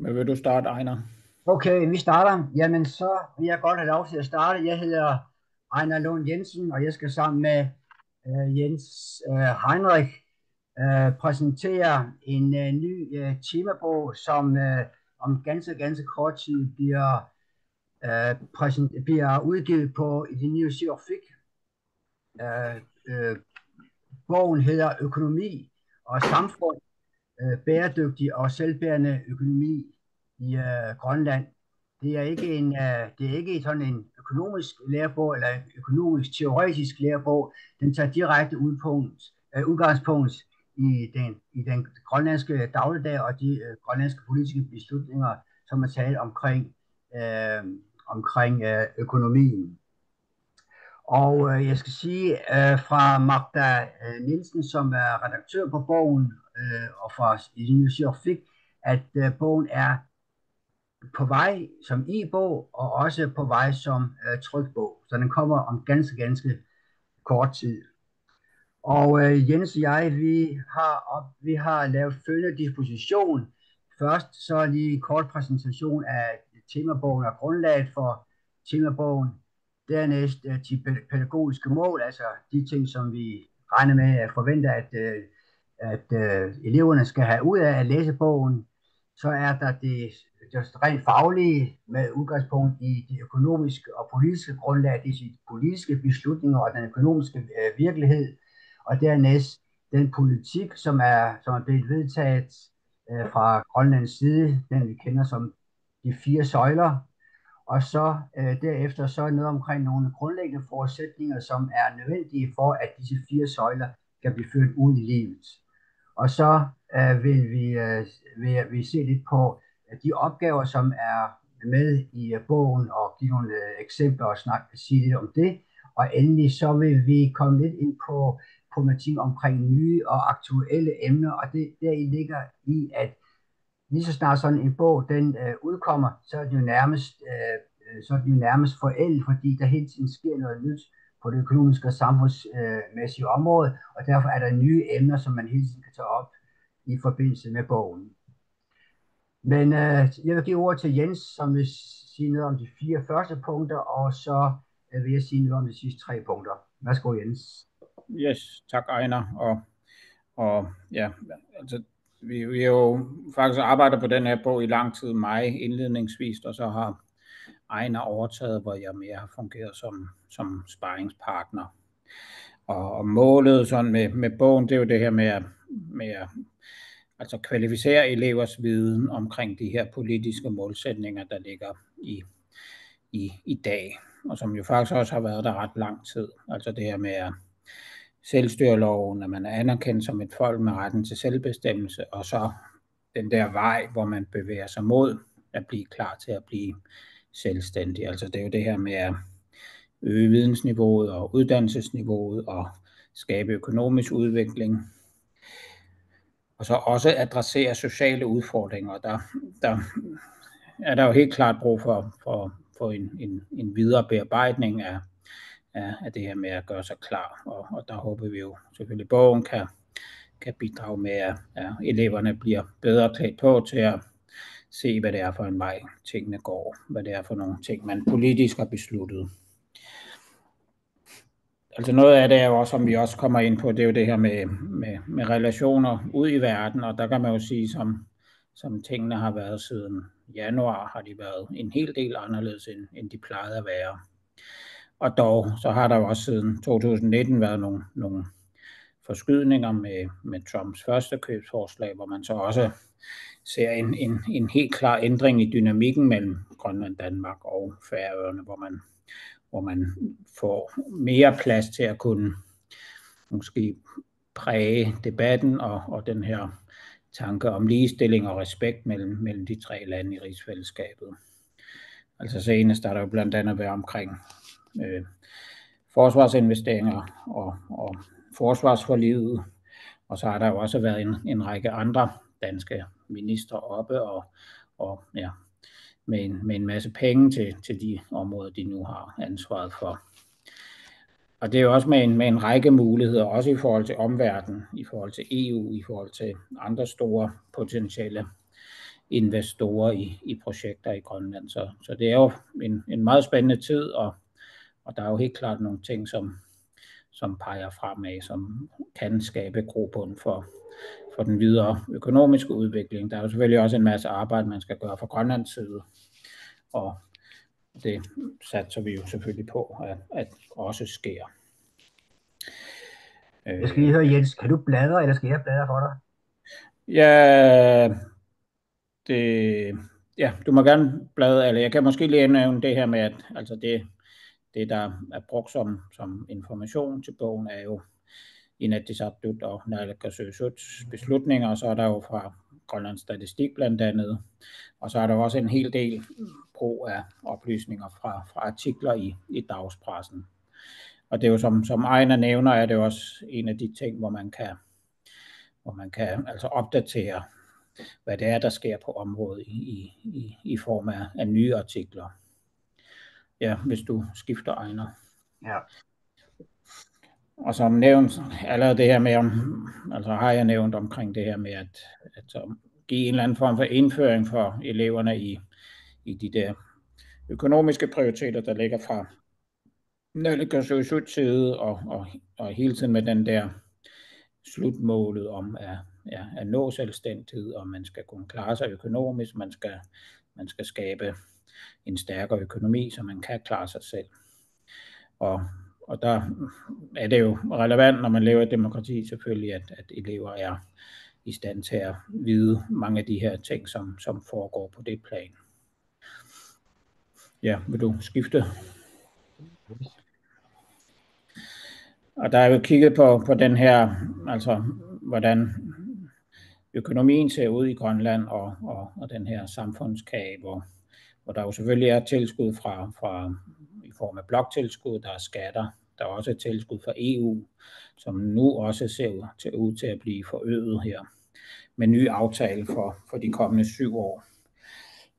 Men vil du starte, Ejner? Okay, vi starter. Jamen, så vil jeg godt have lov til at starte. Jeg hedder Ejner Lund Jensen, og jeg skal sammen med Jens Heinrich præsentere en ny temabog, som om ganske kort tid bliver udgivet på i det nye Fik. Bogen hedder Økonomi og samfund, bæredygtig og selvbærende økonomi i Grønland. Det er ikke sådan en økonomisk lærebog eller en økonomisk teoretisk lærebog. Den tager direkte udgangspunkt i den grønlandske dagligdag og de grønlandske politiske beslutninger, som er taget omkring økonomien. Og jeg skal sige fra Magda Nielsen, som er redaktør på bogen, og fra Fik, at bogen er på vej som e-bog, og også på vej som trykbog. Så den kommer om ganske kort tid. Og Jens og jeg, vi har lavet følgende disposition. Først så lige en kort præsentation af temabogen og grundlaget for temabogen. Dernæst de pædagogiske mål, altså de ting, som vi regner med at forvente, at eleverne skal have ud af at læse bogen. Så er der det rent faglige med udgangspunkt i det økonomiske og politiske grundlag, det er de politiske beslutninger og den økonomiske virkelighed. Og dernæst den politik, som er blevet vedtaget fra Grønlands side, den vi kender som de 4 søjler. Og så derefter så noget omkring nogle grundlæggende forudsætninger, som er nødvendige for, at disse 4 søjler kan blive ført ud i livet. Og så vil vi se lidt på de opgaver, som er med i bogen, og give nogle eksempler og sige lidt om det. Og endelig så vil vi komme lidt ind på problematikken omkring nye og aktuelle emner, og det deri ligger i, at lige så snart sådan en bog den udkommer, så er den jo nærmest forældet, fordi der hele tiden sker noget nyt på det økonomiske og samfundsmæssige område, og derfor er der nye emner, som man hele tiden kan tage op i forbindelse med bogen. Men jeg vil give ordet til Jens, som vil sige noget om de 4 første punkter, og så vil jeg sige noget om de sidste 3 punkter. Værsgo, Jens. Yes, tak, Ejner. Og ja, altså vi jo faktisk arbejdet på den her bog i lang tid, mig indledningsvis, og så har Ejner overtaget, hvor jeg mere har fungeret som sparringspartner. Og målet sådan med bogen, det er jo det her med at altså kvalificere elevers viden omkring de her politiske målsætninger, der ligger i dag, og som jo faktisk også har været der ret lang tid. Altså det her med selvstyreloven, at man er anerkendt som et folk med retten til selvbestemmelse, og så den der vej, hvor man bevæger sig mod at blive klar til at blive selvstændig. Altså det er jo det her med at øge vidensniveauet og uddannelsesniveauet og skabe økonomisk udvikling, og så også adressere sociale udfordringer. Der er der jo helt klart brug for en videre bearbejdning af det her med at gøre sig klar, og der håber vi jo selvfølgelig, at bogen kan bidrage med, at eleverne bliver bedre klædt på til at se, hvad det er for en vej tingene går, hvad det er for nogle ting, man politisk har besluttet. Altså noget af det er jo også, som vi også kommer ind på, det er jo det her med relationer ud i verden, og der kan man jo sige, som tingene har været siden januar, har de været en hel del anderledes, end de plejede at være. Og dog, så har der jo også siden 2019 været nogle forskydninger med Trumps første købsforslag, hvor man så også ser en helt klar ændring i dynamikken mellem Grønland, Danmark og Færøerne, hvor man får mere plads til at kunne måske præge debatten og den her tanke om ligestilling og respekt mellem de 3 lande i rigsfællesskabet. Altså senest er der jo blandt andet været omkring forsvarsinvesteringer og forsvarsforliget, og så har der jo også været en række andre danske ministre oppe og ja, med en masse penge til de områder, de nu har ansvaret for. Og det er jo også med en række muligheder, også i forhold til omverdenen, i forhold til EU, i forhold til andre store potentielle investorer i projekter i Grønland. Så det er jo en meget spændende tid, og der er jo helt klart nogle ting, som peger fremad, som kan skabe grobund for den videre økonomiske udvikling. Der er jo selvfølgelig også en masse arbejde, man skal gøre fra Grønlands side, og det satser vi jo selvfølgelig på, at også sker. Jeg skal lige høre, Jens, kan du bladre, eller skal jeg bladre for dig? Ja, du må gerne bladre, eller jeg kan måske lige nævne det her med, at altså det der er brugt som information til bogen, er jo Inatsisartut og Naalakkersuisuts beslutninger, og så er der jo fra Grønlands Statistik blandt andet, og så er der også en hel del brug af oplysninger fra artikler i dagspressen. Og det er jo som Ejner nævner, er det jo også en af de ting, hvor man kan altså opdatere, hvad det er, der sker på området i form af nye artikler. Ja, hvis du skifter, Ejner. Ja. Og som nævnt, allerede det her med, altså har jeg nævnt omkring det her med at give en eller anden form for indføring for eleverne i de der økonomiske prioriteter, der ligger fra Naalakkersuisuts side, og hele tiden med den der slutmålet om at nå selvstændighed, og man skal kunne klare sig økonomisk, man skal skabe en stærkere økonomi, så man kan klare sig selv. Og der er det jo relevant, når man lever i demokrati selvfølgelig, at elever er i stand til at vide mange af de her ting, som foregår på det plan. Ja, vil du skifte? Og der er jo kigget på den her, altså hvordan økonomien ser ud i Grønland, og den her samfundskage, hvor der jo selvfølgelig er tilskud fra i form af bloktilskud, der er skatter, der er også et tilskud fra EU, som nu også ser ud til at blive forøget her med ny aftale for de kommende 7 år.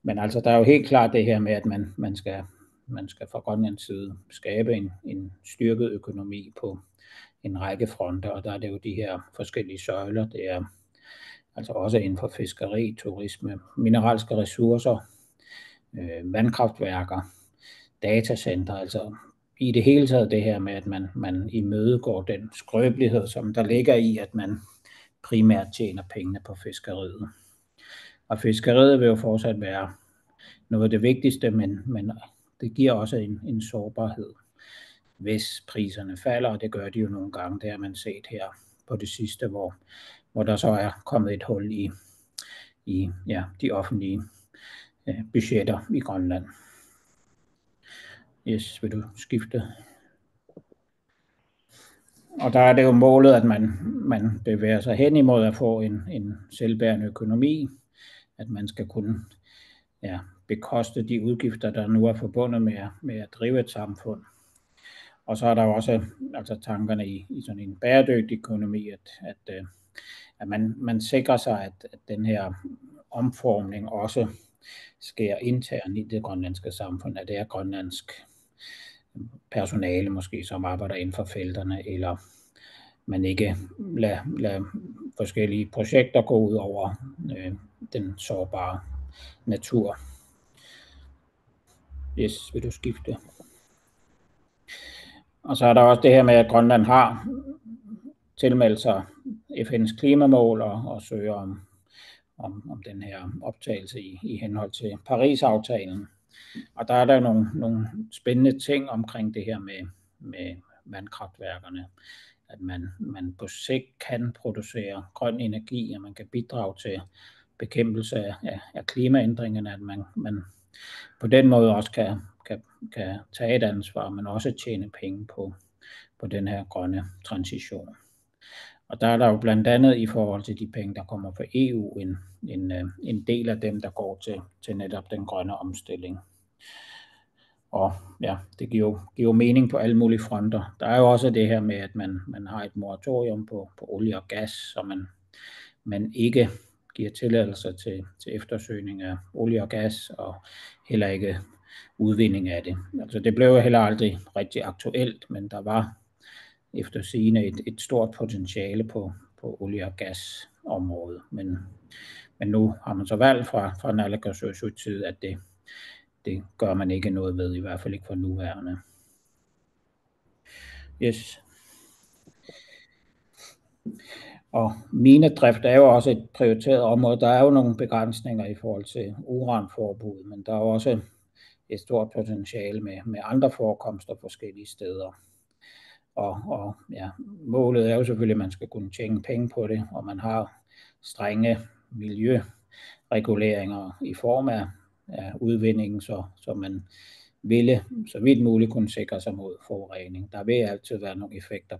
Men altså, der er jo helt klart det her med, at man skal fra Grønlands side skabe en styrket økonomi på en række fronter, og der er det jo de her forskellige søjler. Det er altså også inden for fiskeri, turisme, mineralske ressourcer, vandkraftværker, datacenter, altså i det hele taget det her med, at man imødegår den skrøbelighed, som der ligger i, at man primært tjener pengene på fiskeriet. Og fiskeriet vil jo fortsat være noget af det vigtigste, men det giver også en sårbarhed, hvis priserne falder, og det gør de jo nogle gange. Det har man set her på det sidste, hvor der så er kommet et hul i de offentlige budgetter i Grønland. Yes, vil du skifte? Og der er det jo målet, at man bevæger sig hen imod at få en selvbærende økonomi, at man skal kunne bekoste de udgifter, der nu er forbundet med at drive et samfund. Og så er der jo også altså tankerne i sådan en bæredygtig økonomi, at man sikrer sig, at den her omformning også sker internt i det grønlandske samfund, at det er grønlandsk personale måske, som arbejder inden for felterne, eller man ikke lader forskellige projekter gå ud over den sårbare natur. Yes, vil du skifte? Og så er der også det her med, at Grønland har tilmeldt sig FN's klimamål og søger om den her optagelse i henhold til Paris-aftalen. Og der er der nogle spændende ting omkring det her med vandkraftværkerne, at man på sigt kan producere grøn energi, og man kan bidrage til bekæmpelse af klimaændringerne, at man på den måde også kan tage et ansvar, men også tjene penge på den her grønne transition. Og der er der jo blandt andet i forhold til de penge, der kommer fra EU, en del af dem, der går til netop den grønne omstilling. Og ja, det giver mening på alle mulige fronter. Der er jo også det her med, at man har et moratorium på olie og gas, så man ikke giver tilladelser til eftersøgning af olie og gas, og heller ikke udvinding af det. Altså det blev jo heller aldrig rigtig aktuelt, men der var efter sigende et stort potentiale på olie- og gasområdet. Men nu har man så valgt fra naalakkersuisuts side, at det gør man ikke noget ved, i hvert fald ikke for nuværende. Yes. Og minedrift er jo også et prioriteret område. Der er jo nogle begrænsninger i forhold til uranforbud, men der er også et stort potentiale med andre forekomster forskellige steder. Og ja, målet er jo selvfølgelig, at man skal kunne tjene penge på det, og man har strenge miljøreguleringer i form af udvindingen, så man ville så vidt muligt kunne sikre sig mod forurening. Der vil altid være nogle effekter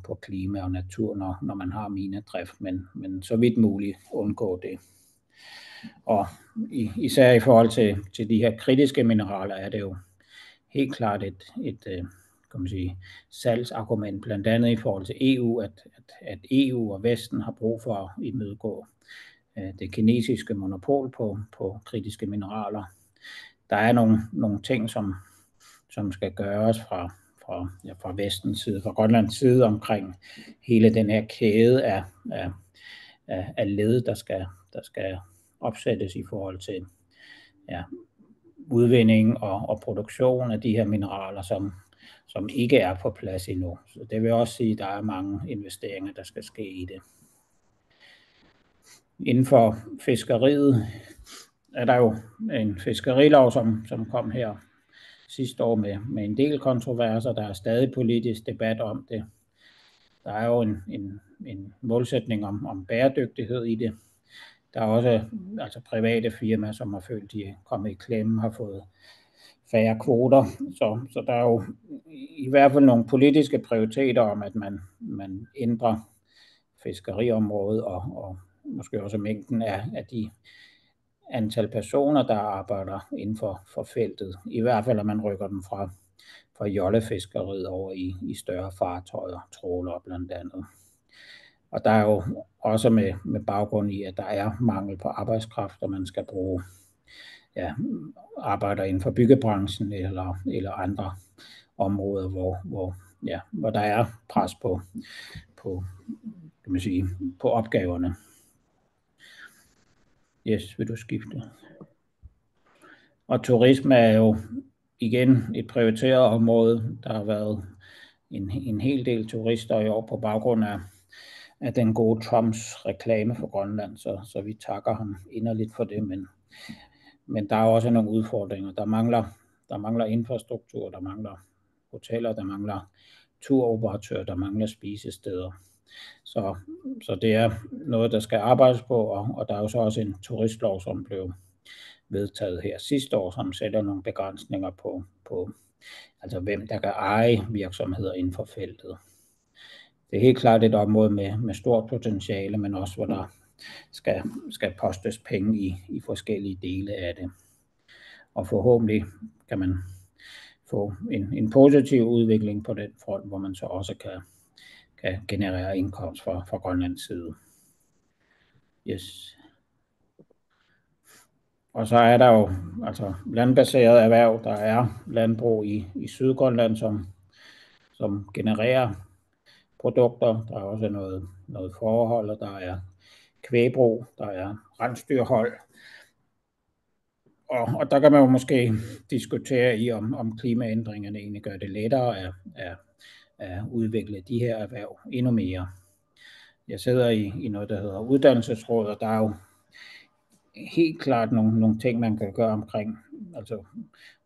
på klima og natur, når man har minedrift, men så vidt muligt undgå det. Og især i forhold til de her kritiske mineraler er det jo helt klart et kan man sige, salgsargument, blandt andet i forhold til EU, at EU og Vesten har brug for at imødegå det kinesiske monopol på kritiske mineraler. Der er nogle ting, som skal gøres fra Vestens side, fra Grønlands side omkring hele den her kæde af led, der skal opsættes i forhold til udvinding og produktion af de her mineraler, som ikke er på plads endnu. Så det vil også sige, at der er mange investeringer, der skal ske i det. Inden for fiskeriet er der jo en fiskerilov, som kom her sidste år med en del kontroverser. Der er stadig politisk debat om det. Der er jo en målsætning om bæredygtighed i det. Der er også private firmaer, som har følt, de er kommet i klemme, har fået færre kvoter. Så der er jo i hvert fald nogle politiske prioriteter om, at man ændrer fiskeriområdet og måske også mængden af de antal personer, der arbejder inden for feltet. I hvert fald, at man rykker dem fra jollefiskeriet over i større fartøjer, trålere blandt andet. Og der er jo også med baggrund i, at der er mangel på arbejdskraft, og man skal bruge arbejder inden for byggebranchen eller andre områder, hvor der er pres på kan man sige, på opgaverne. Yes, vil du skifte? Og turisme er jo igen et prioriteret område. Der har været en hel del turister i år på baggrund af den gode Trumps reklame for Grønland, så vi takker ham inderligt for det, men der er også nogle udfordringer. Der mangler infrastruktur, der mangler hoteller, der mangler turoperatører, der mangler spisesteder. Så det er noget, der skal arbejdes på, og der er jo så også en turistlov, som blev vedtaget her sidste år, som sætter nogle begrænsninger på altså hvem der kan eje virksomheder inden for feltet. Det er helt klart et område med stort potentiale, men også hvor der skal postes penge i forskellige dele af det. Og forhåbentlig kan man få en positiv udvikling på den front, hvor man så også kan generere indkomst fra Grønlands side. Yes. Og så er der jo landbaseret erhverv. Der er landbrug i Sydgrønland, som genererer produkter. Der er også noget fårehold, og der er kvægbrug, der er rensdyrhold. Og der kan man jo måske diskutere i, om klimaændringerne egentlig gør det lettere at udvikle de her erhverv endnu mere. Jeg sidder i noget, der hedder Uddannelsesråd, og der er jo helt klart nogle ting, man kan gøre omkring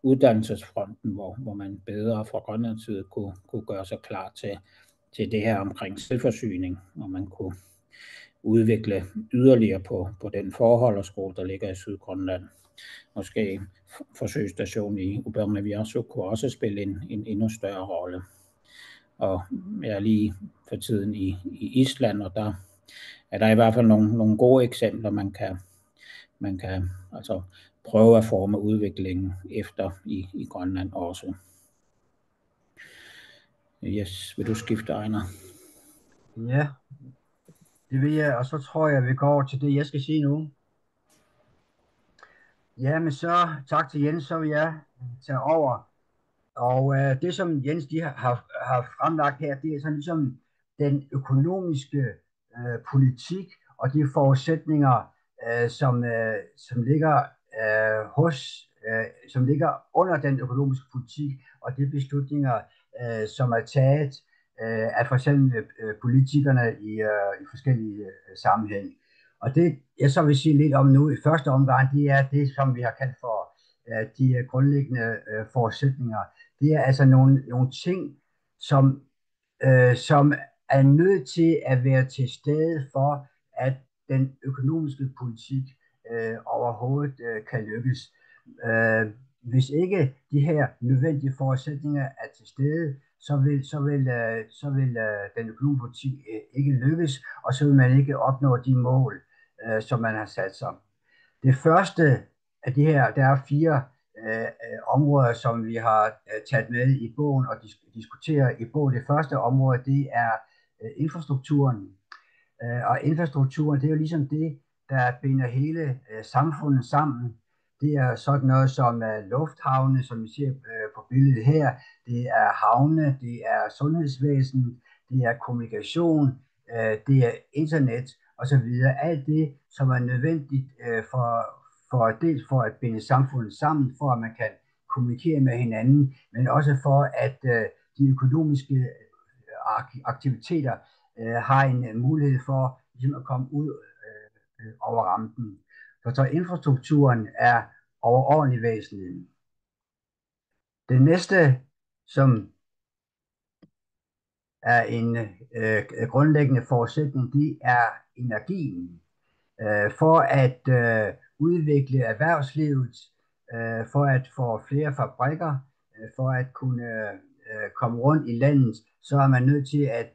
uddannelsesfronten, hvor man bedre fra Grønlands side kunne gøre sig klar til det her omkring selvforsyning, og man kunne udvikle yderligere på den forholderskole, der ligger i Sydgrønland. Måske forsøgsstationen i Upernaviarsuk kunne også spille en endnu større rolle. Og jeg er lige for tiden i Island, og der er der i hvert fald nogle gode eksempler, man kan prøve at forme udviklingen efter i Grønland også. Yes, vil du skifte, Ejner? Ja, det vil jeg, og så tror jeg, vi går over til det, jeg skal sige nu. Ja, men så tak til Jens, så vil jeg tage over. Og det, som Jens de har fremlagt her, det er sådan ligesom den økonomiske politik og de forudsætninger, som ligger som ligger under den økonomiske politik, og de beslutninger, som er taget af for eksempel politikerne i forskellige sammenhæng. Og det, jeg så vil sige lidt om nu i første omgang, det er det, som vi har kaldt for de grundlæggende forudsætninger. Det er altså nogle ting, som er nødt til at være til stede for, at den økonomiske politik overhovedet kan lykkes. Hvis ikke de her nødvendige forudsætninger er til stede, så vil den økonomiske politik ikke lykkes, og så vil man ikke opnå de mål, som man har sat sig. Det første af de her, der er 4 områder, som vi har taget med i bogen og diskuterer i bogen. Det første område, det er infrastrukturen. Og infrastrukturen, det er jo ligesom det, der binder hele samfundet sammen. Det er sådan noget som lufthavne, som vi ser på billedet her. Det er havne, det er sundhedsvæsen, det er kommunikation, det er internet osv. Alt det, som er nødvendigt dels for at binde samfundet sammen, for at man kan kommunikere med hinanden, men også for at de økonomiske aktiviteter har en mulighed for ligesom at komme ud over rampen. Så infrastrukturen er overordentlig væsentlig. Det næste, som er en grundlæggende forudsætning, det er energien. For at udvikle erhvervslivet, for at få flere fabrikker, for at kunne komme rundt i landet, så er man nødt til at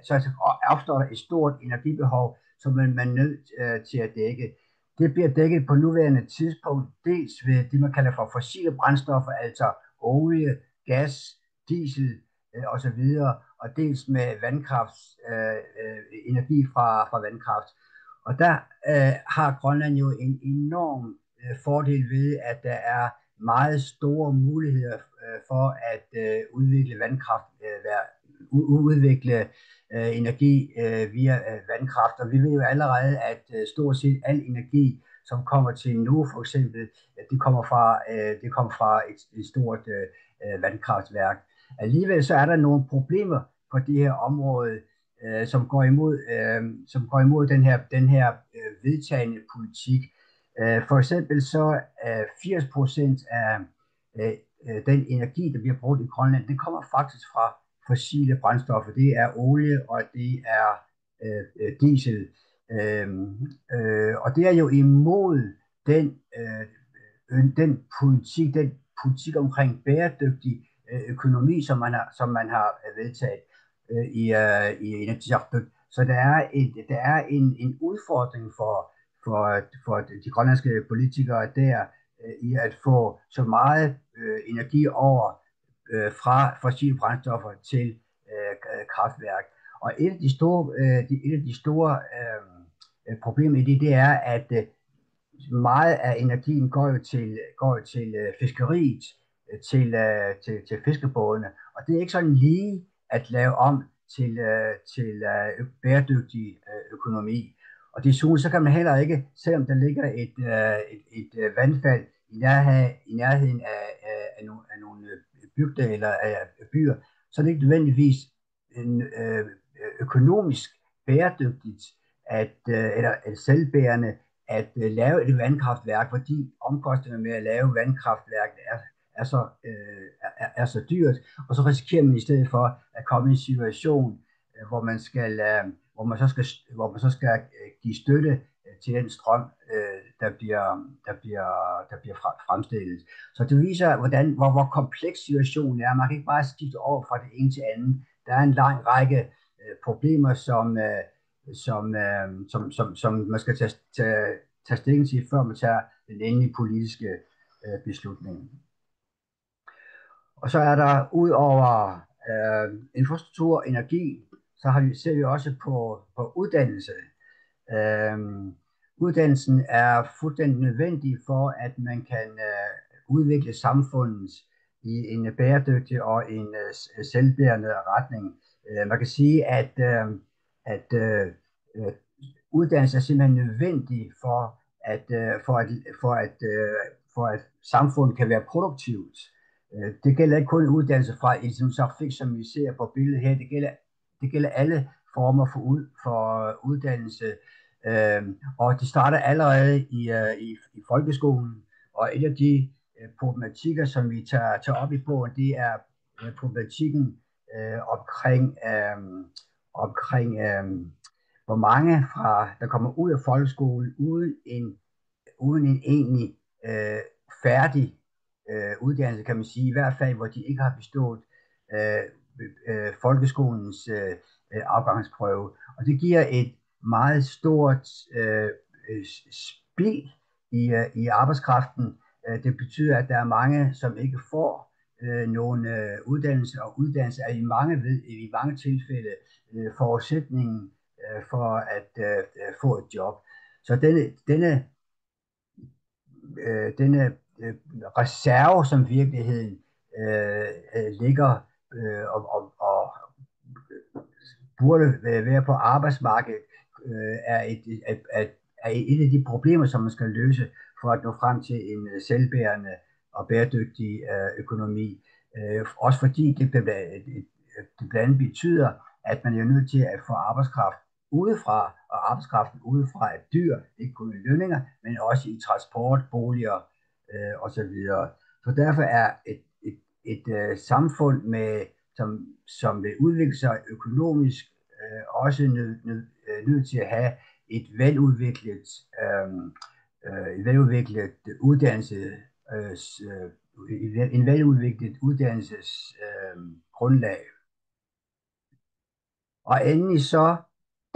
så opstår der et stort energibehov, som man er nødt til at dække. Det bliver dækket på nuværende tidspunkt, dels ved det, man kalder for fossile brændstoffer, altså olie, gas, diesel osv., og dels med energi fra vandkraft. Og der har Grønland jo en enorm fordel ved, at der er meget store muligheder for at udvikle vandkraft, udvikle energi via vandkraft. Og vi ved jo allerede, at stort set al energi, som kommer til nu for eksempel, det kommer fra et stort vandkraftværk. Alligevel så er der nogle problemer på det her område, som går imod den her vedtagne politik. For eksempel så 80% af den energi, der bliver brugt i Grønland, den kommer faktisk fra fossile brændstoffer. Det er olie, og det er diesel. Og det er jo imod den politik omkring bæredygtig økonomi, som man har vedtaget i Inatsisartut. Så der er en udfordring for de grønlandske politikere der i at få så meget energi over fra fossile brændstoffer til kraftværk. Og et af de store problemer i det er, at meget af energien går jo til fiskeriet, til fiskebådene, og det er ikke sådan lige at lave om til bæredygtig økonomi. Og desuden så kan man heller ikke, selvom der ligger et vandfald i nærheden af nogle bygder eller af byer, så er det ikke nødvendigvis økonomisk bæredygtigt eller selvbærende at lave et vandkraftværk, fordi omkostningerne med at lave vandkraftværk er så dyrt, og så risikerer man i stedet for at komme i en situation, hvor man så skal give støtte til den strøm, der bliver fremstillet. Så det viser, hvor kompleks situationen er. Man kan ikke bare skifte over fra det ene til andet. Der er en lang række problemer, som man skal tage stilling til, før man tager den endelige politiske beslutning. Og så er der ud over infrastruktur og energi, så ser vi også på uddannelse. Uddannelsen er fuldstændig nødvendig for, at man kan udvikle samfundet i en bæredygtig og en selvbærende retning. Man kan sige, at uddannelse er simpelthen nødvendig for at samfundet kan være produktivt. Det gælder ikke kun uddannelse fra Ilsum-Sarfik, som vi ser på billedet her. Det gælder alle former for uddannelse. Og det starter allerede i folkeskolen. Og et af de problematikker, som vi tager op i bogen, det er problematikken omkring hvor mange der kommer ud af folkeskolen uden en egentlig færdig uddannelse, kan man sige, i hvert fald hvor de ikke har bestået folkeskolens afgangsprøve. Og det giver et meget stort spild i arbejdskraften. Det betyder, at der er mange, som ikke får nogen uddannelse, og uddannelse er i mange tilfælde forudsætningen for at få et job. Så denne reserve, som virkeligheden ligger og burde være på arbejdsmarkedet, er et af de problemer, som man skal løse for at nå frem til en selvbærende og bæredygtig økonomi. Også fordi det blandt andet betyder, at man er nødt til at få arbejdskraft udefra, og arbejdskraften udefra er dyr, ikke kun i lønninger, men også i transport, boliger osv. Så derfor er et samfund, som vil udvikle sig økonomisk, også nødt til at have en veludviklet uddannelsesgrundlag. Og endelig så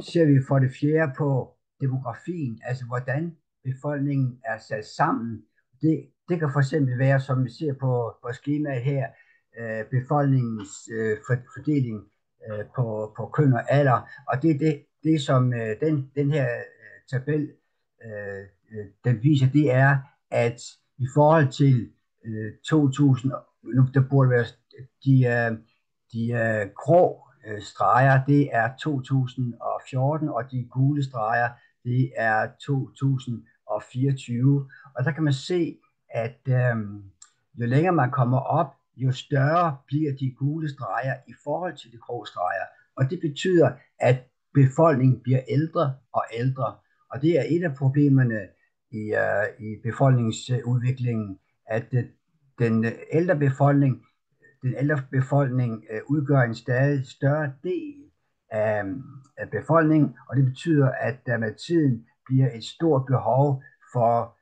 ser vi for det fjerde på demografien, altså hvordan befolkningen er sat sammen. Det kan for eksempel være, som vi ser på skemaet her, befolkningens fordeling på køn og alder. Og det som den her tabel den viser, det er, at i forhold til 2000, nu der burde være de grå streger, det er 2014, og de gule streger, det er 2024. Og der kan man se, at jo længere man kommer op, jo større bliver de gule streger i forhold til de grå streger. Og det betyder, at befolkningen bliver ældre og ældre. Og det er et af problemerne i befolkningsudviklingen, at den ældre befolkning udgør en stadig større del af befolkningen, og det betyder, at der med tiden bliver et stort behov for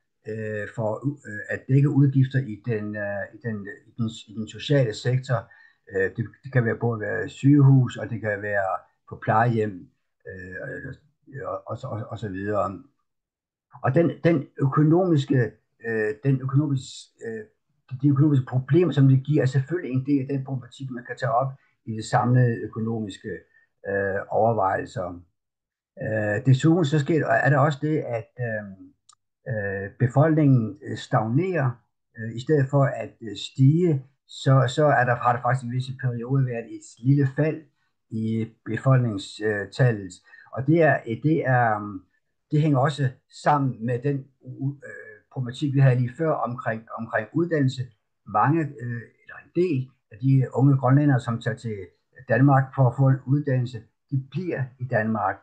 at dække udgifter i den sociale sektor. Det kan være både sygehus, og det kan være på plejehjem og så videre. Og de økonomiske problemer, som det giver, er selvfølgelig en del af den problematik, man kan tage op i de samlede økonomiske overvejelser. Desuden så er der også det, at befolkningen stagnerer i stedet for at stige, så har der faktisk i visse perioder været et lille fald i befolkningstallet. Og det hænger også sammen med den problematik, vi havde lige før omkring uddannelse. Mange, eller en del af de unge grønlændere, som tager til Danmark for at få en uddannelse, de bliver i Danmark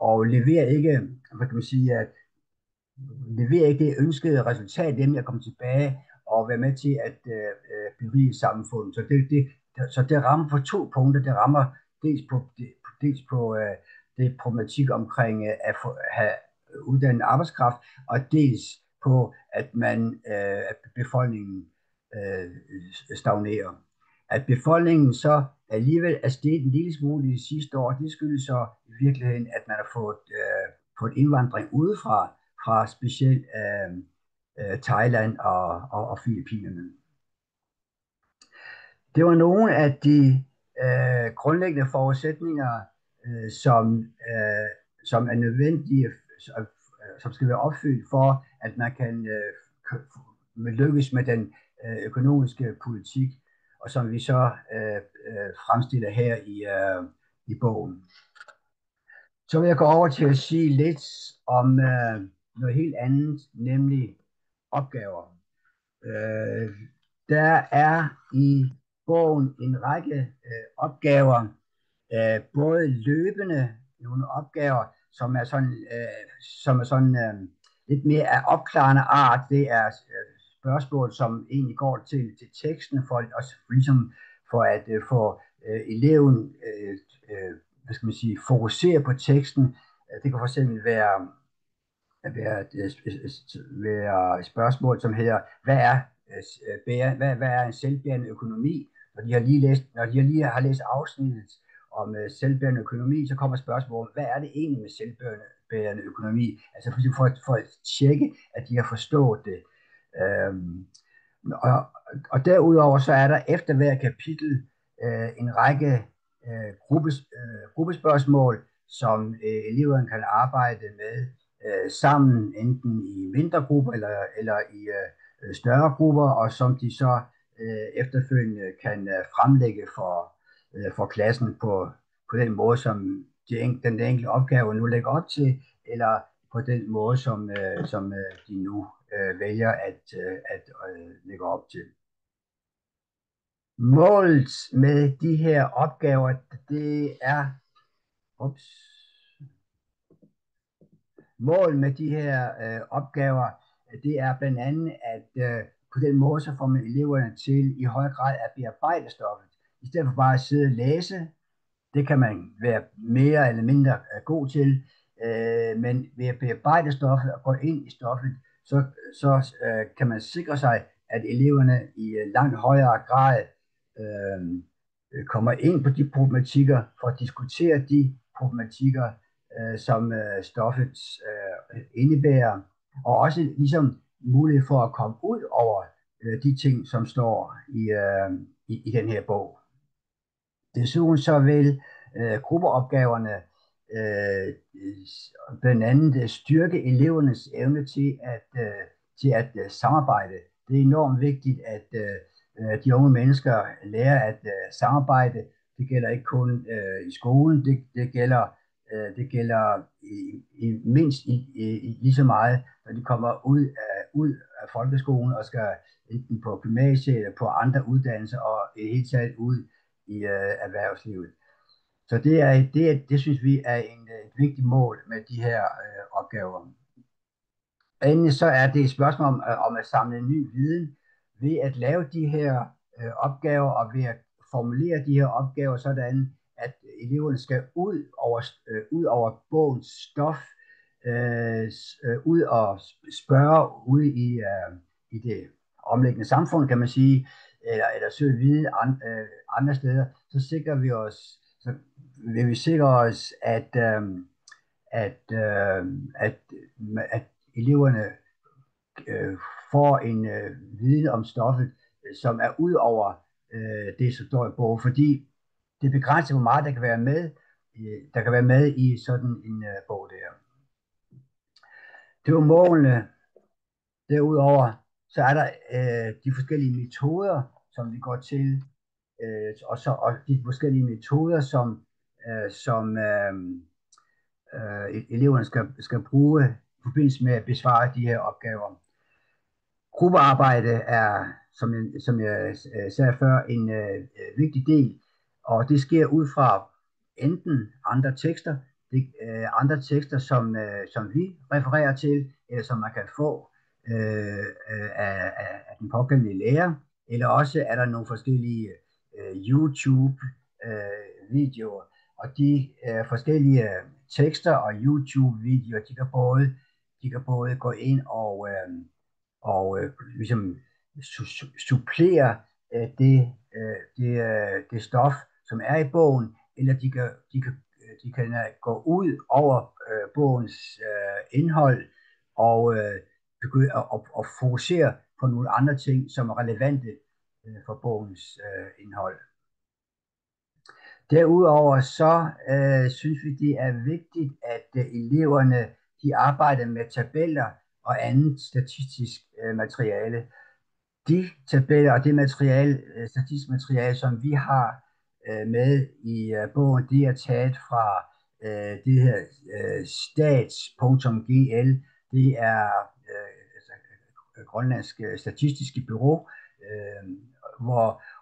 og leverer ikke, hvad kan man sige, leverer ikke det ønskede resultat, nemlig at komme tilbage og være med til at berige samfundet. Så det rammer på 2 punkter. Det rammer dels på det problematik omkring at have uddannet arbejdskraft, og dels på, at befolkningen stagnerer. At befolkningen så alligevel er steget en lille smule i de sidste år, det skyldes så i virkeligheden, at man har fået indvandring udefra, fra specielt Thailand og Filippinerne. Det var nogle af de grundlæggende forudsætninger, som er nødvendige, som skal være opfyldt for, at man kan lykkes med den økonomiske politik, og som vi så fremstiller her i bogen. Så vil jeg gå over til at sige lidt om noget helt andet, nemlig opgaver. Øh, der er i bogen en række opgaver, både løbende nogle opgaver, som er sådan lidt mere af opklarende art. Det er spørgsmål, som egentlig går til teksten, for også ligesom for at få eleven hvad skal man sige, fokusere på teksten. Det kan for eksempel være et spørgsmål, som hedder, hvad er en selvbærende økonomi? Når de lige har læst afsnittet om selvbærende økonomi, så kommer spørgsmålet, hvad er det egentlig med selvbærende økonomi? Altså for at tjekke, at de har forstået det. Og derudover så er der efter hver kapitel en række gruppespørgsmål, som eleverne kan arbejde med sammen, enten i mindre grupper eller i større grupper, og som de så efterfølgende kan fremlægge for klassen på den måde, som den enkelte opgave nu lægger op til, eller på den måde, som de nu vælger at lægge op til. Målet med de her opgaver, det er målet med de her opgaver, det er blandt andet, at på den måde så får man eleverne til i høj grad at bearbejde stoffet. I stedet for bare at sidde og læse, det kan man være mere eller mindre god til, men ved at bearbejde stoffet og gå ind i stoffet, så kan man sikre sig, at eleverne i langt højere grad kommer ind på de problematikker, for at diskutere de problematikker, som stoffet indebærer, og også ligesom mulighed for at komme ud over de ting, som står i den her bog. Desuden så vil gruppeopgaverne blandt andet styrke elevernes evne til at samarbejde. Det er enormt vigtigt, at de unge mennesker lærer at samarbejde. Det gælder ikke kun i skolen, det gælder mindst lige så meget, når de kommer ud af folkeskolen og skal enten på gymnasiet eller på andre uddannelser og i det hele taget ud i erhvervslivet. Så det synes vi er et vigtigt mål med de her opgaver. Endelig så er det et spørgsmål om at samle ny viden ved at lave de her opgaver og ved at formulere de her opgaver sådan, at eleverne skal ud over bogens stof, ud og spørge ude i det omliggende samfund, kan man sige, eller søge viden andre steder, så vil vi sikre os, at eleverne får en viden om stoffet, som er ud over det, som står i bogen, fordi det begrænser, hvor meget der kan være med i sådan en bog der. Det var målene. Derudover så er der de forskellige metoder, som vi går til, og de forskellige metoder, som eleverne skal bruge i forbindelse med at besvare de her opgaver. Gruppearbejde er, som jeg sagde før, en vigtig del, og det sker ud fra enten andre tekster, som vi refererer til, eller som man kan få af den pågældende lærer, eller også er der nogle forskellige YouTube-videoer, og de forskellige tekster og YouTube-videoer, de kan både gå ind og ligesom supplere det stof, som er i bogen, eller de kan gå ud over bogens indhold og begynde at fokusere på nogle andre ting, som er relevante for bogens indhold. Derudover så synes vi, det er vigtigt, at eleverne de arbejder med tabeller og andet statistisk materiale. De tabeller og det statistisk materiale, som vi har med i bogen, de er taget fra det her stats.gl, det er altså, Grønlandsk Statistiske Bureau,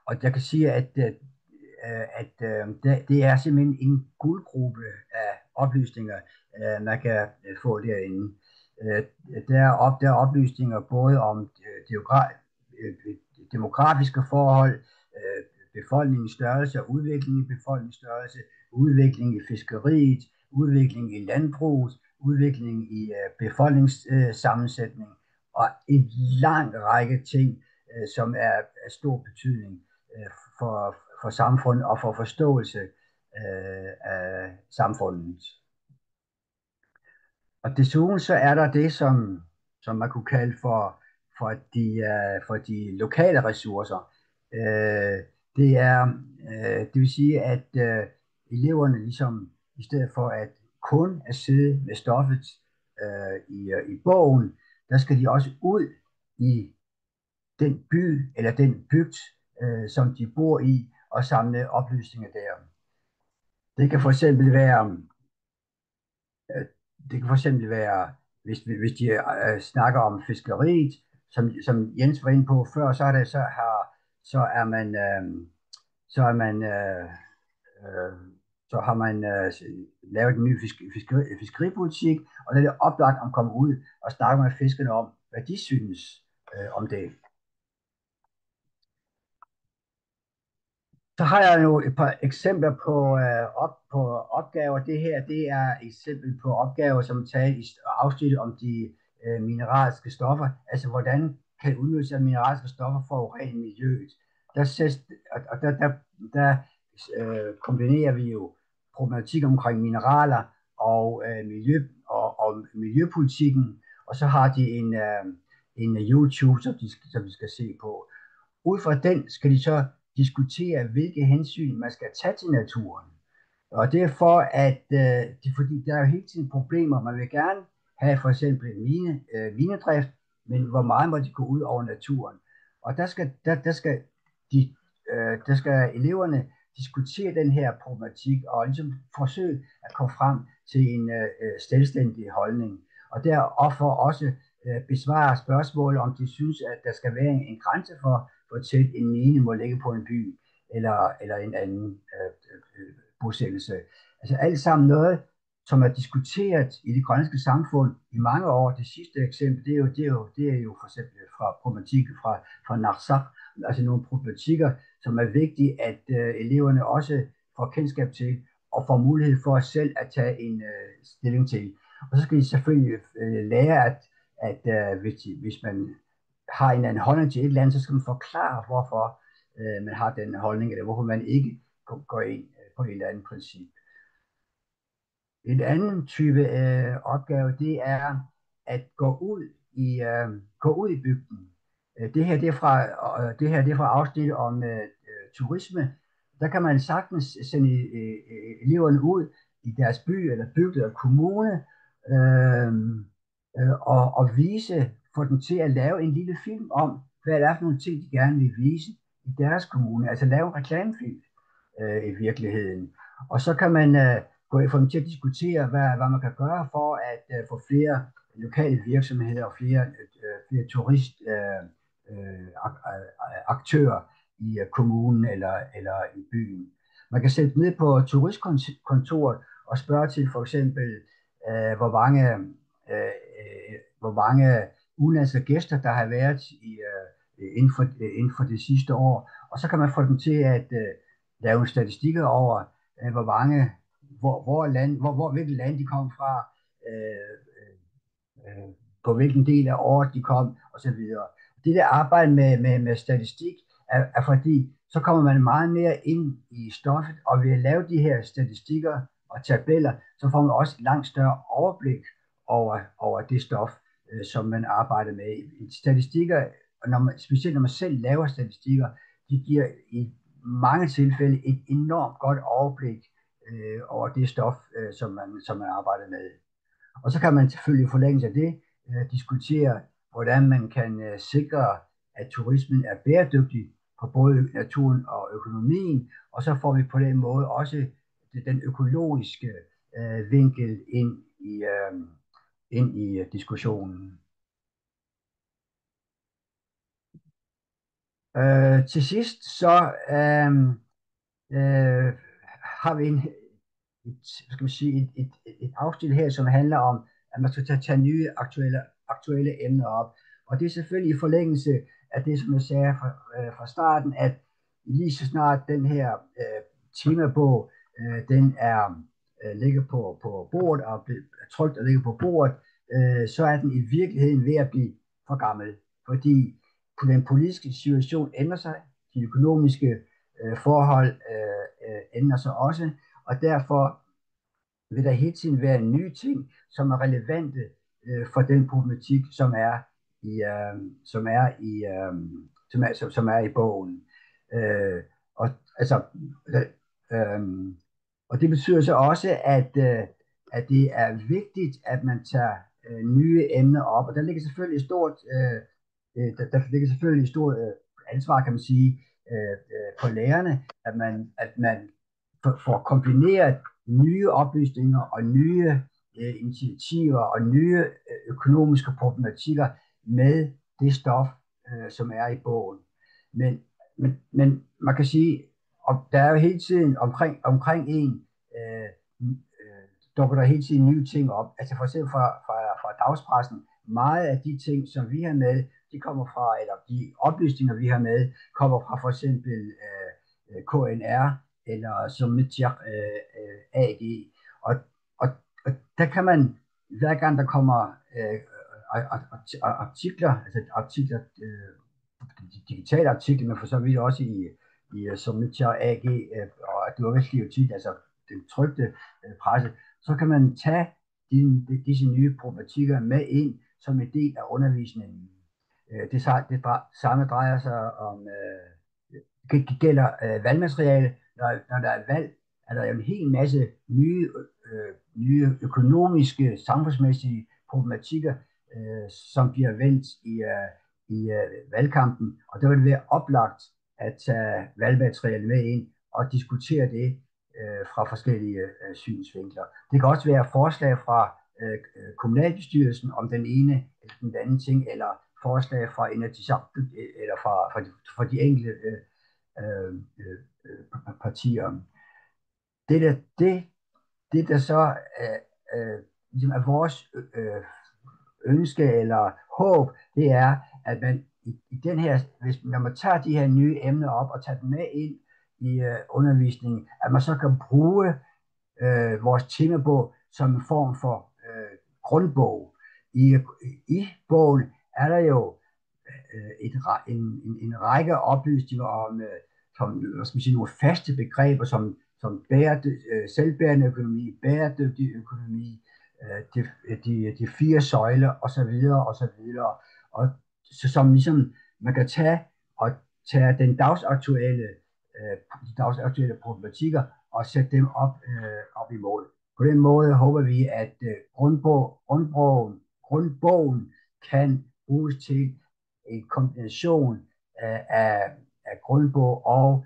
og jeg kan sige, at det er simpelthen en guldgruppe af oplysninger, man kan få derinde. Der er oplysninger både om demografiske forhold, befolkningens størrelse og udvikling i befolkningens størrelse, udvikling i fiskeriet, udvikling i landbruget, udvikling i befolkningssammensætning og en lang række ting, som er af stor betydning for samfundet og for forståelse af samfundet. Og desuden så er der det, som man kunne kalde for de lokale ressourcer. Det vil sige, at eleverne ligesom, i stedet for at kun at sidde med stoffet i bogen, der skal de også ud i den by eller den bygd, som de bor i, og samle oplysninger der. Det kan for eksempel være, hvis de snakker om fiskeriet, som Jens var inde på før, så har man lavet en ny fiskeripolitik, og der er det oplagt at komme ud og snakke med fiskerne om, hvad de synes om det. Så har jeg nu et par eksempler på opgaver. Det her, det er et eksempel på opgaver, som tager i afsnit om de mineralske stoffer. Altså, hvordan kan udnyttelse af mineralske stoffer forurene miljøet? Der kombinerer vi jo problematik omkring mineraler og miljøpolitikken, og så har de en YouTube, som de skal se på. Ud fra den skal de så diskutere, hvilke hensyn man skal tage til naturen. Og det er for, at fordi der er jo hele tiden problemer. Man vil gerne have for eksempel minedrift, men hvor meget må de gå ud over naturen? Og der skal eleverne diskutere den her problematik og ligesom forsøge at komme frem til en selvstændig holdning. Og derfor også besvare spørgsmål, om de synes, at der skal være en grænse for, hvor tæt en mine må ligge på en by, eller en anden bosættelse. Altså alt sammen noget, som er diskuteret i det grønlandske samfund i mange år. Det sidste eksempel, det er jo for eksempel fra problematikken fra Narsaq, altså nogle problematikker, som er vigtige, at eleverne også får kendskab til, og får mulighed for selv at tage en stilling til. Og så skal de selvfølgelig lære, at hvis man har en anden holdning til et eller andet, så skal man forklare, hvorfor man har den holdning, eller hvorfor man ikke går ind på et eller andet princip. En anden type opgave, det er at gå ud i bygden. Det her det er fra afsnit om turisme. Der kan man sagtens sende eleverne ud i deres by eller bygd eller kommune og få dem til at lave en lille film om, hvad det er for nogle ting, de gerne vil vise i deres kommune. Altså lave en reklamefilm i virkeligheden. Og så kan man få dem til at diskutere, hvad man kan gøre for at få flere lokale virksomheder og flere turistaktører i kommunen eller i byen. Man kan sætte ned på turistkontoret og spørge til for eksempel, hvor mange udenlandske gæster, der har været inden for det sidste år. Og så kan man få dem til at lave statistikker over, hvilket land de kom fra, på hvilken del af året de kom, osv. Det der arbejde med statistik er fordi, så kommer man meget mere ind i stoffet, og ved at lave de her statistikker og tabeller, så får man også et langt større overblik over det stof, som man arbejder med. Statistikker, specielt når man selv laver statistikker, de giver i mange tilfælde et enormt godt overblik over det stof, som man arbejder med. Og så kan man selvfølgelig i forlængelse af det diskutere, hvordan man kan sikre, at turismen er bæredygtig på både naturen og økonomien, og så får vi på den måde også den økologiske vinkel ind i diskussionen. Til sidst så har vi et afsnit her, som handler om, at man skal tage nye aktuelle emner op. Og det er selvfølgelig i forlængelse af det, som jeg sagde fra starten, at lige så snart den her temabog, den ligger på bordet og trykt og ligger på bordet, så er den i virkeligheden ved at blive for gammel. Fordi den politiske situation ændrer sig, de økonomiske forhold ændrer sig også, og derfor vil der hele tiden være nye ting, som er relevante for den problematik, som er i bogen. Og det betyder så også, at det er vigtigt, at man tager nye emner op, og der ligger selvfølgelig et stort ansvar, kan man sige, på lærerne, at man får kombineret nye oplysninger og nye initiativer og nye økonomiske problematikker med det stof, som er i bogen. Men man kan sige, at der er jo hele tiden omkring dukker der hele tiden nye ting op. Altså for eksempel fra dagspressen, meget af de ting, som vi har med, de kommer fra, eller de oplysninger, vi har med, kommer fra for eksempel KNR, eller som AG. Og der kan man, hver gang der kommer artikler, digitale artikler, men for så vidt også i som AG, og det var virkelig tit, altså den trykte presse, så kan man tage disse nye problematikker med ind som en del af undervisningen. Det samme drejer sig om, det gælder valgmateriale. Når der er valg, er der jo en hel masse nye økonomiske, samfundsmæssige problematikker, som bliver vendt i valgkampen, og der vil det være oplagt at tage valgmateriale med ind og diskutere det fra forskellige synsvinkler. Det kan også være forslag fra kommunalbestyrelsen om den ene eller den anden ting, eller forslag fra eller fra de enkelte partier. Det der så ligesom er vores ønske eller håb, det er, at man i den her, når man tager de her nye emner op og tager dem med ind i undervisningen, at man så kan bruge vores temabog som en form for grundbog. I bogen er der jo en række oplysninger om nogle faste begreber som selvbærende økonomi, bæredygtig økonomi, de 4 søjler osv. Og så som ligesom man kan tage de dagsaktuelle problematikker og sætte dem op i mål. På den måde håber vi, at grundbogen kan bruges til en kombination af grundbog og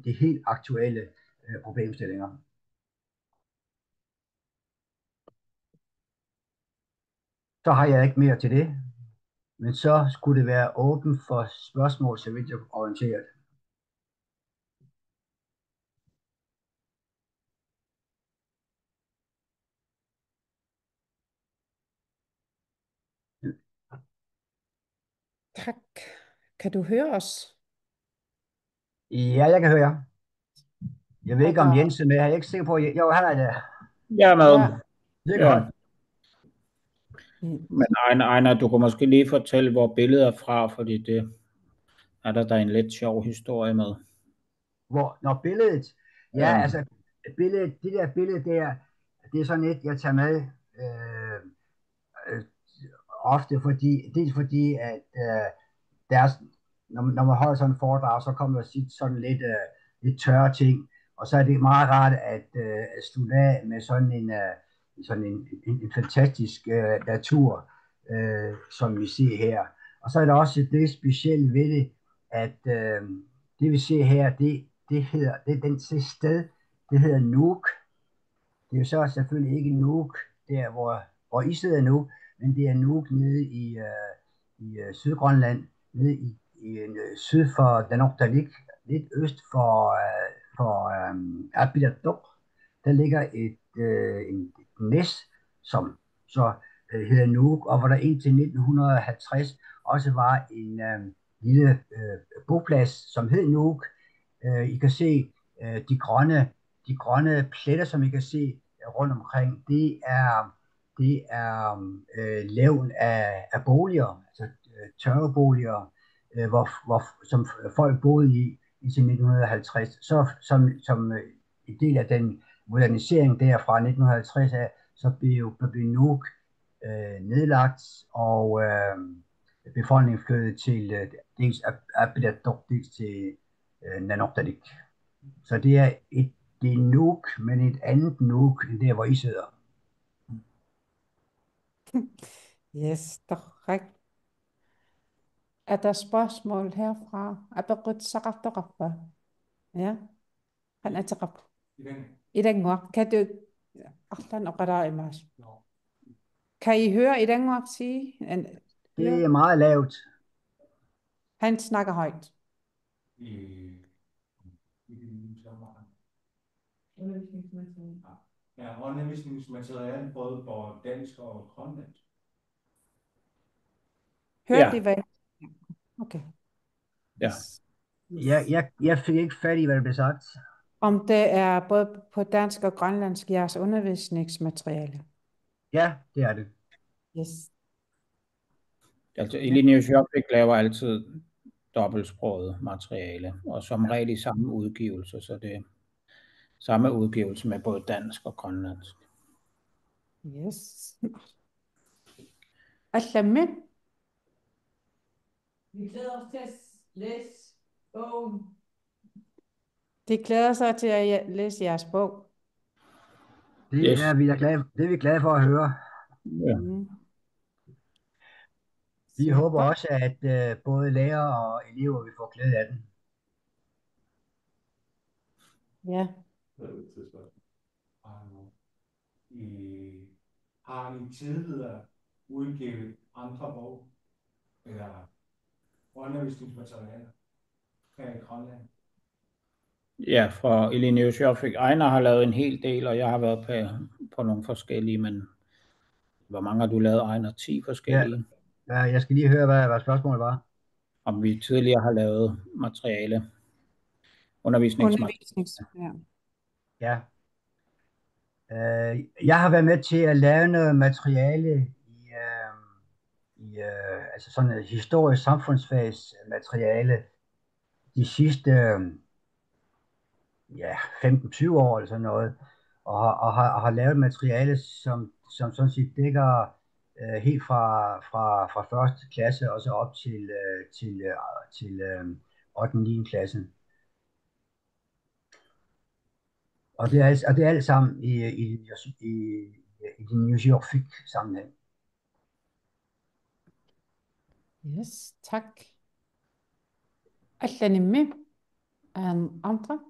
de helt aktuelle problemstillinger. Så har jeg ikke mere til det, men så skulle det være åbent for spørgsmål, så vidt jeg er orienteret. Tak. Kan du høre os? Ja, jeg kan høre jer. Jeg ved ikke, om Jens er med. Jeg er ikke sikker på, jo, han er der. Jeg er med. Ja, det er godt. Men Ejner, du kan måske lige fortælle, hvor billedet er fra, fordi det er der en lidt sjov historie med. Når billedet? Ja, altså, det der billede der, det er sådan et, jeg tager med ofte, fordi at når man holder sådan en foredrag, så kommer der sådan lidt tørre ting, og så er det meget rart at slutte af med sådan en fantastisk natur, som vi ser her. Og så er der også det specielle ved det, at det vi ser her, det hedder Nuuk, Det er jo så selvfølgelig ikke Nuuk, der hvor I sidder nu, men det er Nuuk nede i Sydgrønland, nede syd for Nanortalik, lidt øst for Apiatok. Der ligger et næs, som så hedder Nuuk, og hvor der indtil 1950 også var en lille boplads, som hed Nuuk. I kan se de grønne pletter, som I kan se rundt omkring, det er levn af boliger, altså tørveboliger, som folk boede i indtil 1950. Så som en del af den modernisering der fra 1950 af, så blev Nuuk nedlagt, og befolkningen flyttede til dels Apiatok, dels til Nanortalik. Så det er Nuuk, men et andet Nuuk end der, hvor I sidder. Yes, korrekt. Er der spørgsmål herfra? Aberut Saraftaraffa. Ja, han er taraf. I den mor, kan du... Ahlan og qara imas. Kan I høre i den mor sige? Det er meget lavt. Han snakker højt. Ja, undervisningsmateriale både på dansk og grønlandsk. Hørte I hvad? Okay. Ja. Jeg fik ikke fat i, hvad der blev sagt. Om det er både på dansk og grønlandsk jeres undervisningsmateriale. Ja, det er det. Yes. Altså Iliniusjorfik laver altid dobbeltsproget materiale, og som regel i samme udgivelse, så det er samme udgivelse med både dansk og grønlandsk. Yes. Aslame. Vi glæder os til at læse bogen. De glæder sig til at læse jeres bog. Det Yes. er vi glade for at høre. Ja. Vi håber også, at både lærere og elever vil få glæde af den. Ja. Har I tidligere udgivet andre bog eller undervisningsmaterialer her i Grønland? Ja, for Iliniusjorfik Ejner har lavet en hel del, og jeg har været på nogle forskellige, men hvor mange har du lavet, Ejner? 10 forskellige? Ja, jeg skal lige høre, hvad spørgsmålet var. Om vi tidligere har lavet materiale, undervisningsmateriale. Ja. Jeg har været med til at lave noget materiale altså sådan et historisk samfundsfagsmateriale de sidste 15-20 år eller sådan noget, og har lavet materiale, som sådan set dækker helt fra første klasse og så op til 8. og 9. klasse. Og det er alt sammen i den Nusjorfik sammenhæng. Yes, tak. Aslanimme. Andre?